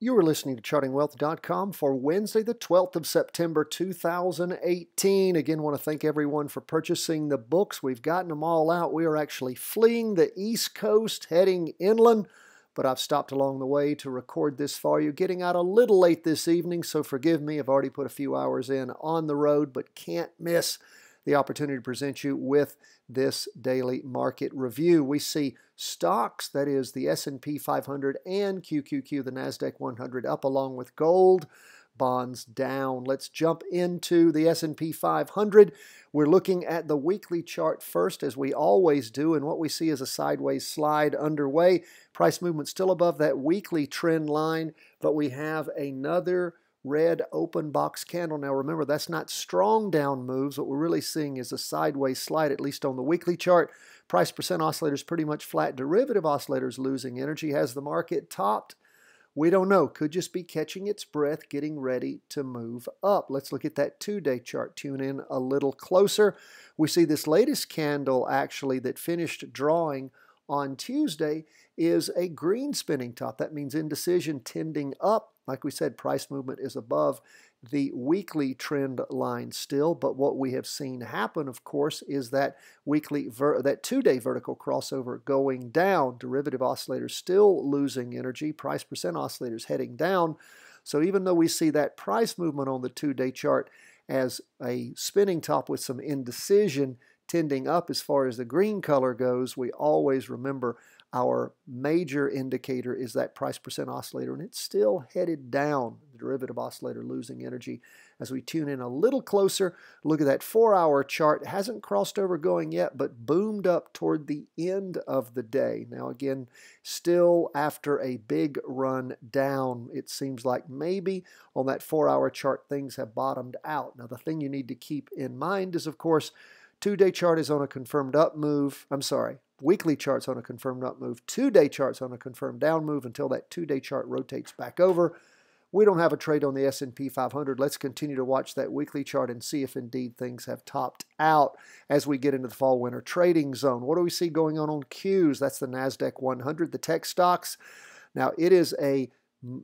You are listening to chartingwealth.com for Wednesday, the 12th of September, 2018. Again, want to thank everyone for purchasing the books. We've gotten them all out. We are actually fleeing the East Coast, heading inland, but I've stopped along the way to record this for you. Getting out a little late this evening, so forgive me. I've already put a few hours in on the road, but can't miss the opportunity to present you with this daily market review. We see stocks, that is the S&P 500 and QQQ, the NASDAQ 100, up along with gold. Bonds down. Let's jump into the S&P 500. We're looking at the weekly chart first, as we always do, and what we see is a sideways slide underway. Price movement still above that weekly trend line, but we have another red open box candle. Now remember, that's not strong down moves. What we're really seeing is a sideways slide, at least on the weekly chart. Price percent oscillator is pretty much flat. Derivative oscillators losing energy. Has the market topped? We don't know. Could just be catching its breath, getting ready to move up. Let's look at that two-day chart. Tune in a little closer. We see this latest candle actually that finished drawing on Tuesday is a green spinning top. That means indecision tending up. Like we said, price movement is above the weekly trend line still, but what we have seen happen, of course, is that two-day vertical crossover going down. Derivative oscillators still losing energy. Price percent oscillators heading down. So even though we see that price movement on the two-day chart as a spinning top with some indecision tending up as far as the green color goes, we always remember our major indicator is that price percent oscillator, and it's still headed down. The derivative oscillator losing energy. As we tune in a little closer, look at that 4-hour chart. It hasn't crossed over going yet, but boomed up toward the end of the day. Now again, still after a big run down, it seems like maybe on that 4-hour chart things have bottomed out. Now the thing you need to keep in mind is, of course, two-day chart is on a confirmed up move. Weekly chart's on a confirmed up move. Two-day chart's on a confirmed down move until that two-day chart rotates back over. We don't have a trade on the S&P 500. Let's continue to watch that weekly chart and see if indeed things have topped out as we get into the fall-winter trading zone. What do we see going on Qs? That's the NASDAQ 100, the tech stocks. Now, it is a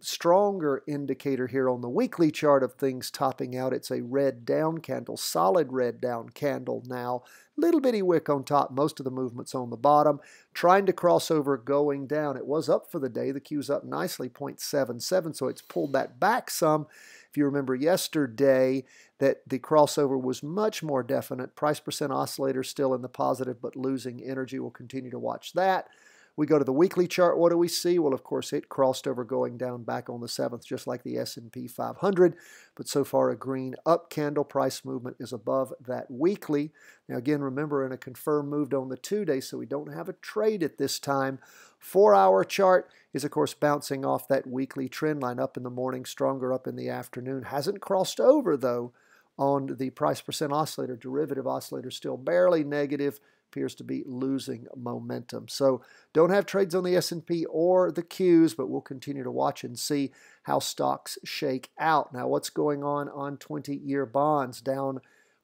stronger indicator here on the weekly chart of things topping out. It's a red down candle, solid red down candle now. Little bitty wick on top, most of the movement's on the bottom. Trying to cross over going down. It was up for the day. The Q's up nicely, 0.77, so it's pulled that back some. If you remember yesterday, that the crossover was much more definite. Price percent oscillator still in the positive, but losing energy. We'll continue to watch that. We go to the weekly chart. What do we see? Well, of course, it crossed over going down back on the 7th, just like the S&P 500. But so far, a green up candle. Price movement is above that weekly. Now, again, remember, in a confirmed move on the two-day, so we don't have a trade at this time. 4-hour chart is, of course, bouncing off that weekly trend line, up in the morning, stronger up in the afternoon. Hasn't crossed over, though, on the price percent oscillator. Derivative oscillator still barely negative. Appears to be losing momentum. So don't have trades on the S&P or the Qs, but we'll continue to watch and see how stocks shake out. Now, what's going on 20-year bonds? Down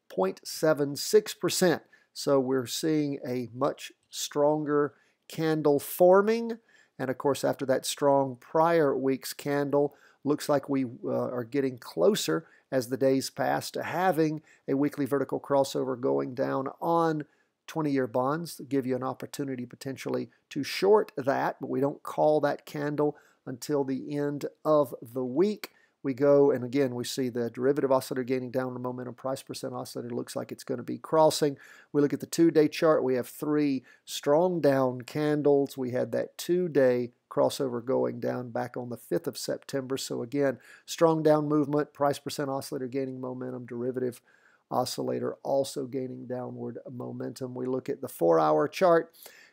0.76%. So we're seeing a much stronger candle forming. And of course, after that strong prior week's candle, looks like we are getting closer as the days pass to having a weekly vertical crossover going down on 20-year bonds. Give you an opportunity potentially to short that, but we don't call that candle until the end of the week. We go, and again, we see the derivative oscillator gaining down the momentum. Price percent oscillator looks like it's going to be crossing. We look at the two-day chart. We have 3 strong down candles. We had that two-day crossover going down back on the 5th of September. So again, strong down movement. Price percent oscillator gaining momentum. Derivative oscillator also gaining downward momentum. We look at the 4-hour chart.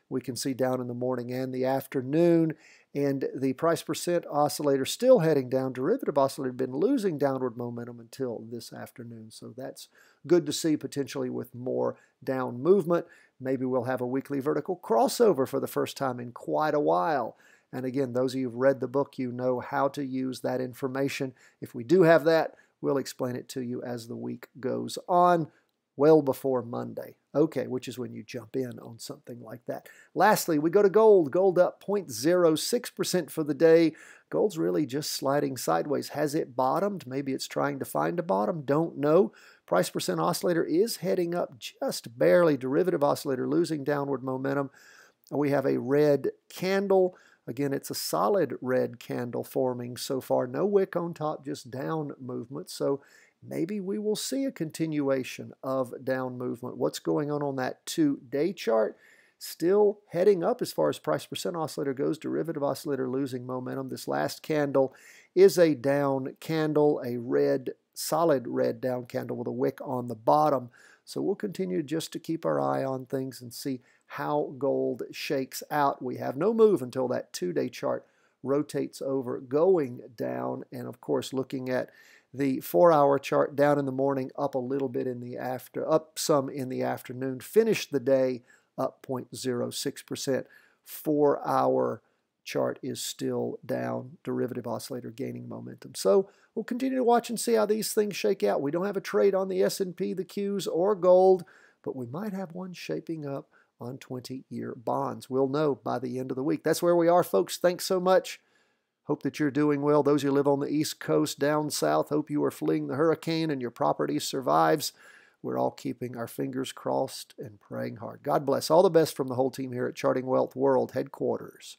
We can see down in the morning and the afternoon, and the price percent oscillator still heading down. Derivative oscillator had been losing downward momentum until this afternoon, so that's good to see, potentially with more down movement. Maybe we'll have a weekly vertical crossover for the first time in quite a while. And again, those of you who've read the book, you know how to use that information. If we do have that, we'll explain it to you as the week goes on. well before Monday. Okay, which is when you jump in on something like that. Lastly, we go to gold. Gold up 0.06% for the day. Gold's really just sliding sideways. Has it bottomed? Maybe it's trying to find a bottom. Don't know. Price percent oscillator is heading up just barely. Derivative oscillator losing downward momentum. We have a red candle. Again, it's a solid red candle forming so far. No wick on top, just down movement. So maybe we will see a continuation of down movement. What's going on that 2-day chart? Still heading up as far as price percent oscillator goes. Derivative oscillator losing momentum. This last candle is a down candle, a red, solid red down candle with a wick on the bottom. So we'll continue just to keep our eye on things and see how gold shakes out. We have no move until that 2-day chart rotates over, going down. And of course, looking at the 4-hour chart, down in the morning, up a little bit in the up some in the afternoon. Finished the day up 0.06%. 4-hour chart is still down. Derivative oscillator gaining momentum. So we'll continue to watch and see how these things shake out. We don't have a trade on the S&P, the Qs, or gold, but we might have one shaping up on 20-year bonds. We'll know by the end of the week. That's where we are, folks. Thanks so much. Hope that you're doing well. Those who live on the East Coast, down south, hope you are fleeing the hurricane and your property survives. We're all keeping our fingers crossed and praying hard. God bless. All the best from the whole team here at Charting Wealth World Headquarters.